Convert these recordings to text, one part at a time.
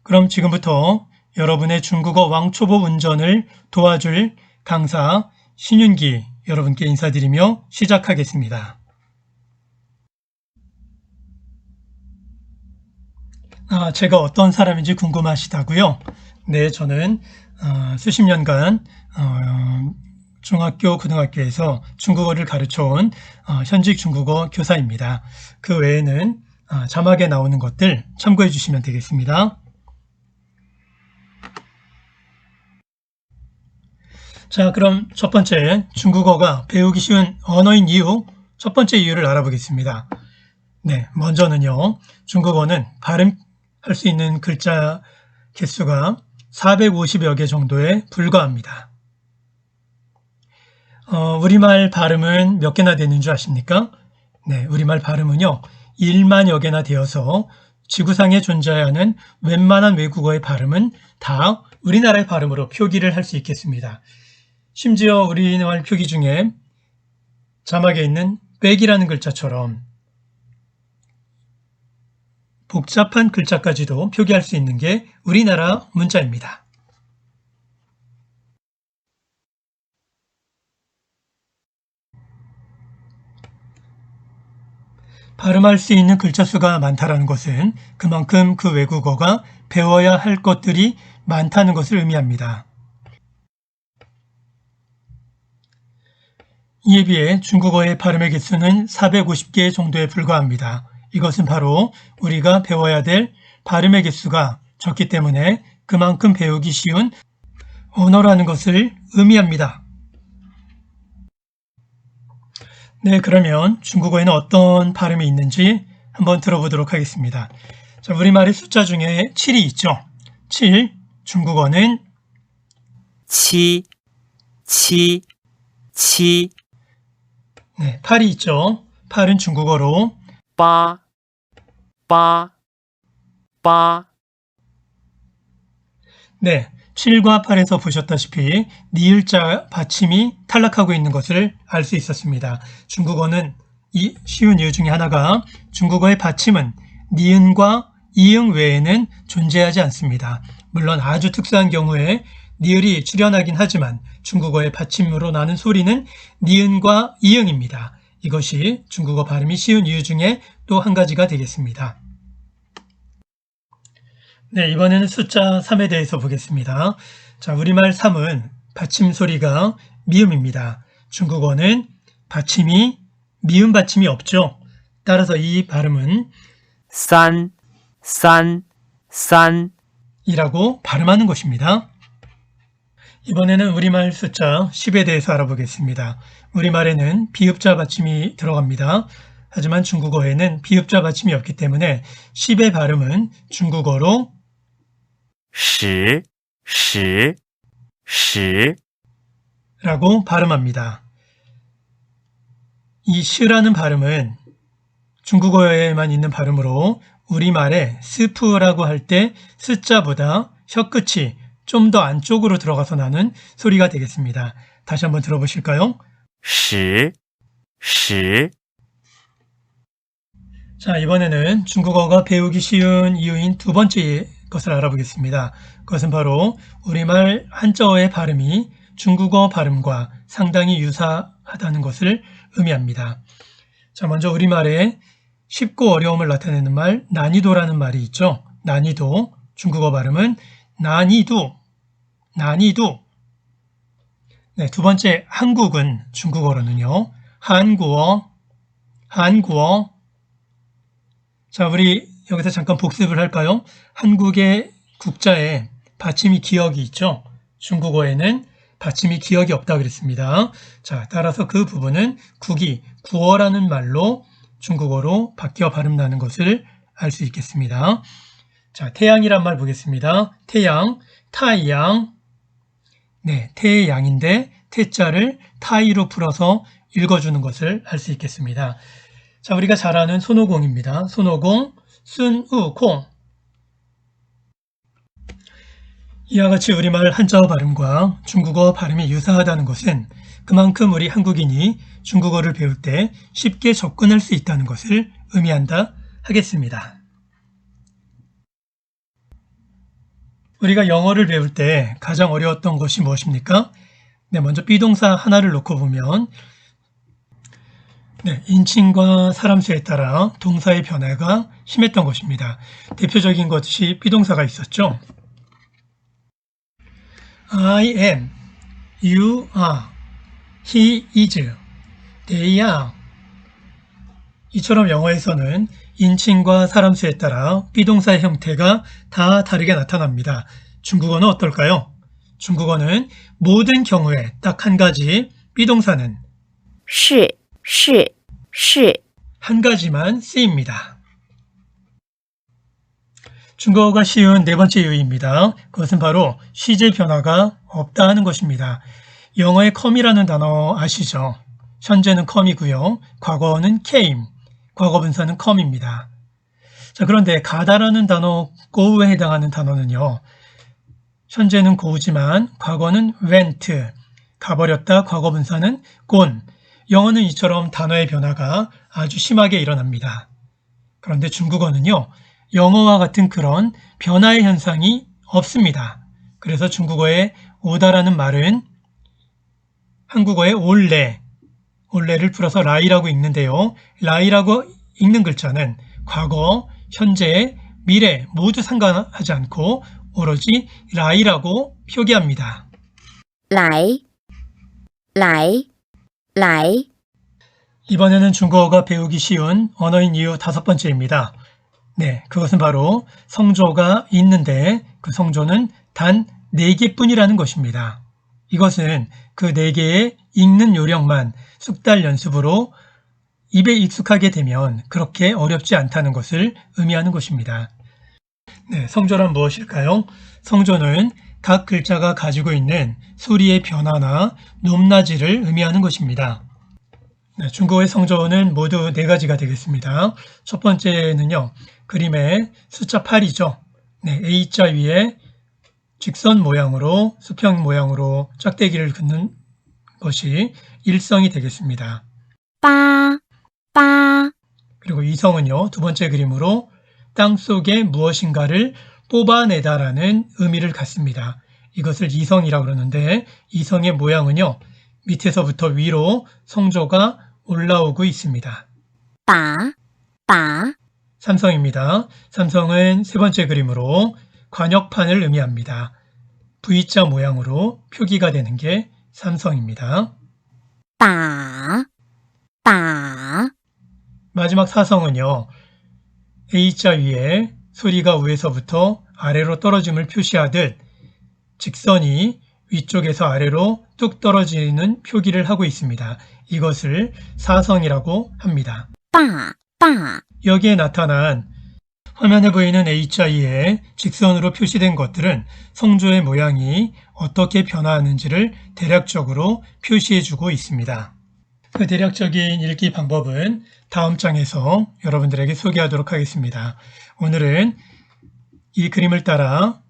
그럼 지금부터 여러분의 중국어 왕초보 운전을 도와줄 강사 신윤기 여러분께 인사드리며 시작하겠습니다. 제가 어떤 사람인지 궁금하시다고요? 네, 저는 수십 년간 중학교, 고등학교에서 중국어를 가르쳐온 현직 중국어 교사입니다. 그 외에는 자막에 나오는 것들 참고해 주시면 되겠습니다. 자, 그럼 첫 번째 중국어가 배우기 쉬운 언어인 이유 첫 번째 이유를 알아보겠습니다. 네, 먼저는요. 중국어는 발음할 수 있는 글자 개수가 450여 개 정도에 불과합니다. 우리말 발음은 몇 개나 되는 줄 아십니까? 네, 우리말 발음은요. 1만여 개나 되어서 지구상에 존재하는 웬만한 외국어의 발음은 다 우리나라의 발음으로 표기를 할 수 있겠습니다. 심지어 우리말 표기 중에 자막에 있는 백이라는 글자처럼 복잡한 글자까지도 표기할 수 있는 게 우리나라 문자입니다. 발음할 수 있는 글자 수가 많다는 것은 그만큼 그 외국어가 배워야 할 것들이 많다는 것을 의미합니다. 이에 비해 중국어의 발음의 개수는 450개 정도에 불과합니다. 이것은 바로 우리가 배워야 될 발음의 개수가 적기 때문에 그만큼 배우기 쉬운 언어라는 것을 의미합니다. 네, 그러면 중국어에는 어떤 발음이 있는지 한번 들어보도록 하겠습니다. 자, 우리말의 숫자 중에 7이 있죠. 7, 중국어는 七七七 네, 8이 있죠. 8은 중국어로 八八八 네, 7과 8에서 보셨다시피 니을자 받침이 탈락하고 있는 것을 알 수 있었습니다. 중국어는 이 쉬운 이유 중에 하나가 중국어의 받침은 니은과 이응 외에는 존재하지 않습니다. 물론 아주 특수한 경우에 니을이 출현하긴 하지만 중국어의 받침으로 나는 소리는 니은과 이응입니다. 이것이 중국어 발음이 쉬운 이유 중에 또 한 가지가 되겠습니다. 네, 이번에는 숫자 3에 대해서 보겠습니다. 자, 우리말 3은 받침 소리가 미음입니다. 중국어는 받침이 미음 받침이 없죠. 따라서 이 발음은 三三三 이라고 발음하는 것입니다. 이번에는 우리말 숫자 10에 대해서 알아보겠습니다. 우리말에는 비읍자 받침이 들어갑니다. 하지만 중국어에는 비읍자 받침이 없기 때문에 10의 발음은 중국어로 十十十 라고 발음합니다. 이 시라는 발음은 중국어에만 있는 발음으로 우리말에 스프라고 할 때 스자보다 혀끝이 좀 더 안쪽으로 들어가서 나는 소리가 되겠습니다. 다시 한번 들어보실까요? 十十 자, 이번에는 중국어가 배우기 쉬운 이유인 두 번째 것을 알아보겠습니다. 그것은 바로 우리말 한자어의 발음이 중국어 발음과 상당히 유사하다는 것을 의미합니다. 자, 먼저 우리말에 쉽고 어려움을 나타내는 말 난이도라는 말이 있죠. 난이도, 중국어 발음은 난이도, 난이도. 네, 두 번째 한국은 중국어로는요. 한국어, 한국어. 자, 우리 여기서 잠깐 복습을 할까요? 한국의 국자에 받침이 기역이 있죠. 중국어에는 받침이 기역이 없다고 그랬습니다. 자, 따라서 그 부분은 국이 구어라는 말로 중국어로 바뀌어 발음 나는 것을 알 수 있겠습니다. 자, 태양이란 말 보겠습니다. 태양, 타양. 네, 태양인데 태자를 타이로 풀어서 읽어주는 것을 알 수 있겠습니다. 자, 우리가 잘 아는 손오공입니다. 손오공, 순우콩. 이와 같이 우리말 한자어 발음과 중국어 발음이 유사하다는 것은 그만큼 우리 한국인이 중국어를 배울 때 쉽게 접근할 수 있다는 것을 의미한다 하겠습니다. 우리가 영어를 배울 때 가장 어려웠던 것이 무엇입니까? 네, 먼저 비동사 하나를 놓고 보면 네, 인칭과 사람수에 따라 동사의 변화가 심했던 것입니다. 대표적인 것이 비동사가 있었죠. I am, you are, he is, they are. 이처럼 영어에서는 인칭과 사람수에 따라 비동사의 형태가 다 다르게 나타납니다. 중국어는 어떨까요? 중국어는 모든 경우에 딱 한 가지 비동사는 是 한 가지만 쓰입니다. 중국어가 쉬운 네 번째 이유입니다. 그것은 바로 시제 변화가 없다 하는 것입니다. 영어의 come이라는 단어 아시죠? 현재는 come이고요. 과거는 came, 과거분사는 come입니다. 자, 그런데 가다라는 단어 go에 해당하는 단어는요. 현재는 go지만 과거는 went, 가버렸다 과거분사는 gone. 영어는 이처럼 단어의 변화가 아주 심하게 일어납니다. 그런데 중국어는요. 영어와 같은 그런 변화의 현상이 없습니다. 그래서 중국어의 오다라는 말은 한국어의 올레를 풀어서 라이라고 읽는데요. 라이라고 읽는 글자는 과거, 현재, 미래 모두 상관하지 않고 오로지 라이라고 표기합니다. 来 이번에는 중국어가 배우기 쉬운 언어인 이유 5번째입니다. 네, 그것은 바로 성조가 있는데 그 성조는 단 4개뿐이라는 것입니다. 이것은 그 4개의 읽는 요령만 숙달 연습으로 입에 익숙하게 되면 그렇게 어렵지 않다는 것을 의미하는 것입니다. 네, 성조란 무엇일까요? 성조는 각 글자가 가지고 있는 소리의 변화나 높낮이를 의미하는 것입니다. 네, 중국어의 성조는 모두 4가지가 되겠습니다. 첫 번째는요. 그림의 숫자 8이죠. 네, A자 위에 직선 모양으로 수평 모양으로 짝대기를 긋는 것이 일성이 되겠습니다. 8 그리고 이성은요. 두 번째 그림으로 땅속에 무엇인가를 뽑아내다라는 의미를 갖습니다. 이것을 이성이라고 그러는데 이성의 모양은요. 밑에서부터 위로 성조가 올라오고 있습니다. 把 삼성입니다. 삼성은 세 번째 그림으로 관역판을 의미합니다. V자 모양으로 표기가 되는 게 삼성입니다. 把 마지막 사성은요. A자 위에 소리가 위에서부터 아래로 떨어짐을 표시하듯 직선이 위쪽에서 아래로 뚝 떨어지는 표기를 하고 있습니다. 이것을 사성이라고 합니다. 把 여기에 나타난 화면에 보이는 A자 위에 직선으로 표시된 것들은 성조의 모양이 어떻게 변화하는지를 대략적으로 표시해주고 있습니다. 그 대략적인 읽기 방법은 다음 장에서 여러분들에게 소개하도록 하겠습니다. 오늘은 이 그림을 따라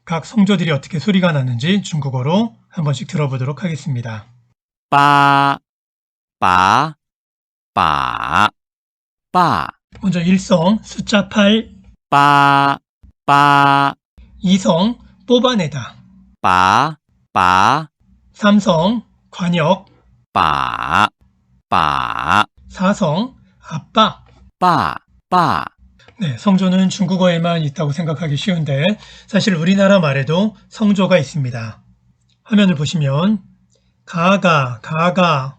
각 성조들이 어떻게 소리가 나는지 중국어로 한 번씩 들어보도록 하겠습니다. 八把把把 먼저 일성 숫자 8, 八八 이성 뽑아내다, 把把 삼성 관역, 把把 사성 아빠. 爸 네, 성조는 중국어에만 있다고 생각하기 쉬운데 사실 우리나라 말에도 성조가 있습니다. 화면을 보시면 가가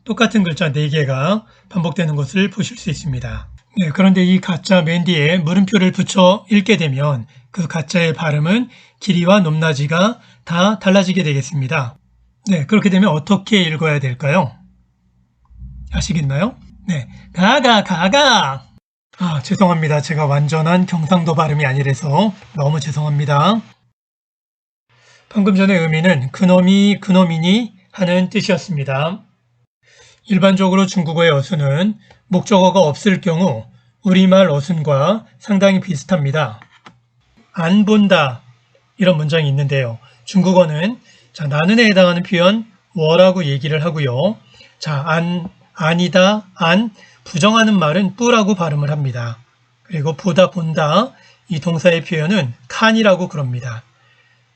똑같은 글자 4개가 반복되는 것을 보실 수 있습니다. 네, 그런데 이 가짜 맨 뒤에 물음표를 붙여 읽게 되면 그 가짜의 발음은 길이와 높낮이가 다 달라지게 되겠습니다. 네, 그렇게 되면 어떻게 읽어야 될까요? 아시겠나요? 네, 가가. 죄송합니다. 제가 완전한 경상도 발음이 아니라서 너무 죄송합니다. 방금 전의 의미는 그놈이 그놈이니 하는 뜻이었습니다. 일반적으로 중국어의 어순은 목적어가 없을 경우 우리말 어순과 상당히 비슷합니다. 안 본다 이런 문장이 있는데요. 중국어는 나는에 해당하는 표현 워라고 얘기를 하고요. 아니다, 안 부정하는 말은 뿌라고 발음을 합니다. 그리고 보다, 본다 이 동사의 표현은 칸이라고 그럽니다.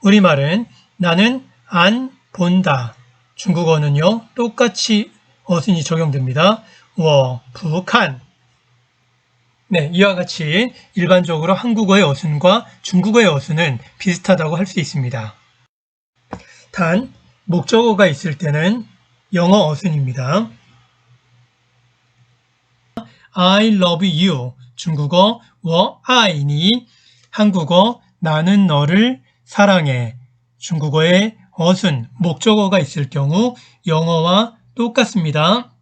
우리말은 나는 안 본다. 중국어는요, 똑같이 어순이 적용됩니다. 我不看. 네, 이와 같이 일반적으로 한국어의 어순과 중국어의 어순은 비슷하다고 할 수 있습니다. 단, 목적어가 있을 때는 영어 어순입니다. I love you. 중국어 我爱你. 한국어 나는 너를 사랑해. 중국어의 어순, 목적어가 있을 경우 영어와 똑같습니다.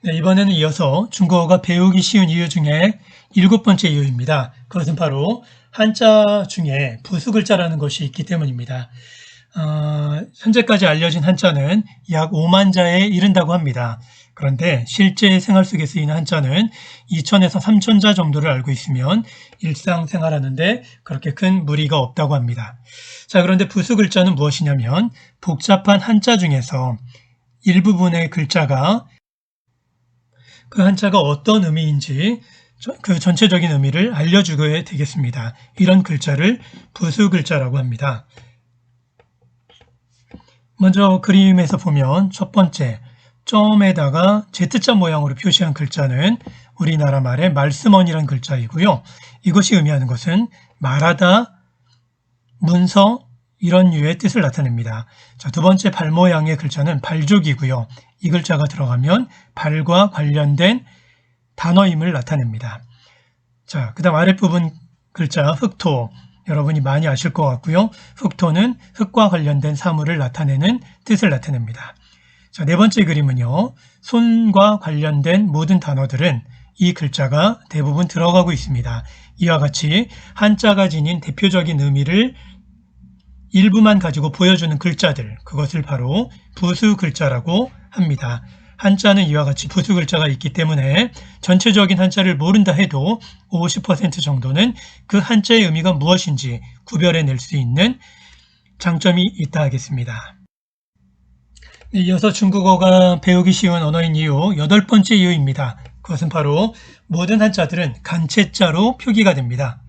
네, 이번에는 이어서 중국어가 배우기 쉬운 이유 중에 7번째 이유입니다. 그것은 바로 한자 중에 부수글자라는 것이 있기 때문입니다. 현재까지 알려진 한자는 약 5만 자에 이른다고 합니다. 그런데 실제 생활 속에 쓰이는 한자는 2천에서 3천 자 정도를 알고 있으면 일상생활하는데 그렇게 큰 무리가 없다고 합니다. 자, 그런데 부수글자는 무엇이냐면 복잡한 한자 중에서 일부분의 글자가 그 한자가 어떤 의미인지 그 전체적인 의미를 알려주게 되겠습니다. 이런 글자를 부수글자라고 합니다. 먼저 그림에서 보면 첫 번째 점에다가 Z자 모양으로 표시한 글자는 우리나라 말의 말씀원이라는 글자이고요. 이것이 의미하는 것은 말하다, 문서 이런 류의 뜻을 나타냅니다. 자, 두 번째 발 모양의 글자는 발족이고요. 이 글자가 들어가면 발과 관련된 단어임을 나타냅니다. 자, 그 다음 아랫부분 글자 흑토. 여러분이 많이 아실 것 같고요. 흑토는 흙과 관련된 사물을 나타내는 뜻을 나타냅니다. 자, 네 번째 그림은요. 손과 관련된 모든 단어들은 이 글자가 대부분 들어가고 있습니다. 이와 같이 한자가 지닌 대표적인 의미를 일부만 가지고 보여주는 글자들, 그것을 바로 부수 글자라고 합니다. 한자는 이와 같이 부수 글자가 있기 때문에 전체적인 한자를 모른다 해도 50% 정도는 그 한자의 의미가 무엇인지 구별해낼 수 있는 장점이 있다 하겠습니다. 이어서 중국어가 배우기 쉬운 언어인 이유 8번째 이유입니다. 그것은 바로 모든 한자들은 간체자로 표기가 됩니다.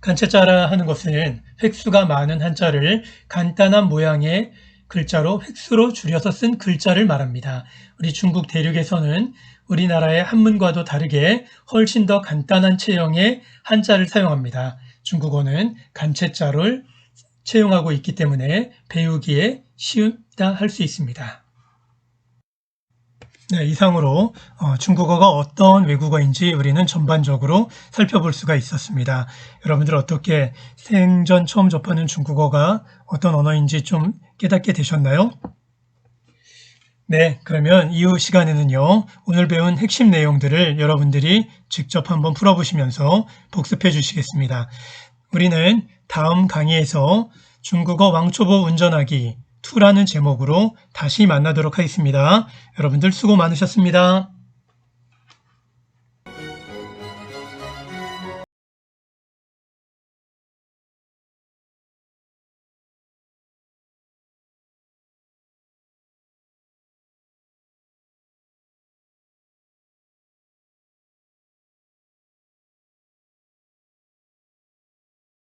간체자라 하는 것은 획수가 많은 한자를 간단한 모양의 글자로 획수로 줄여서 쓴 글자를 말합니다. 우리 중국 대륙에서는 우리나라의 한문과도 다르게 훨씬 더 간단한 체형의 한자를 사용합니다. 중국어는 간체자를 채용하고 있기 때문에 배우기에 쉽다 할 수 있습니다. 네, 이상으로 중국어가 어떤 외국어인지 우리는 전반적으로 살펴볼 수가 있었습니다. 여러분들 어떻게 생전 처음 접하는 중국어가 어떤 언어인지 좀 깨닫게 되셨나요? 네, 그러면 이후 시간에는요, 오늘 배운 핵심 내용들을 여러분들이 직접 한번 풀어보시면서 복습해 주시겠습니다. 우리는 다음 강의에서 중국어 왕초보 운전하기 2라는 제목으로 다시 만나도록 하겠습니다. 여러분들 수고 많으셨습니다.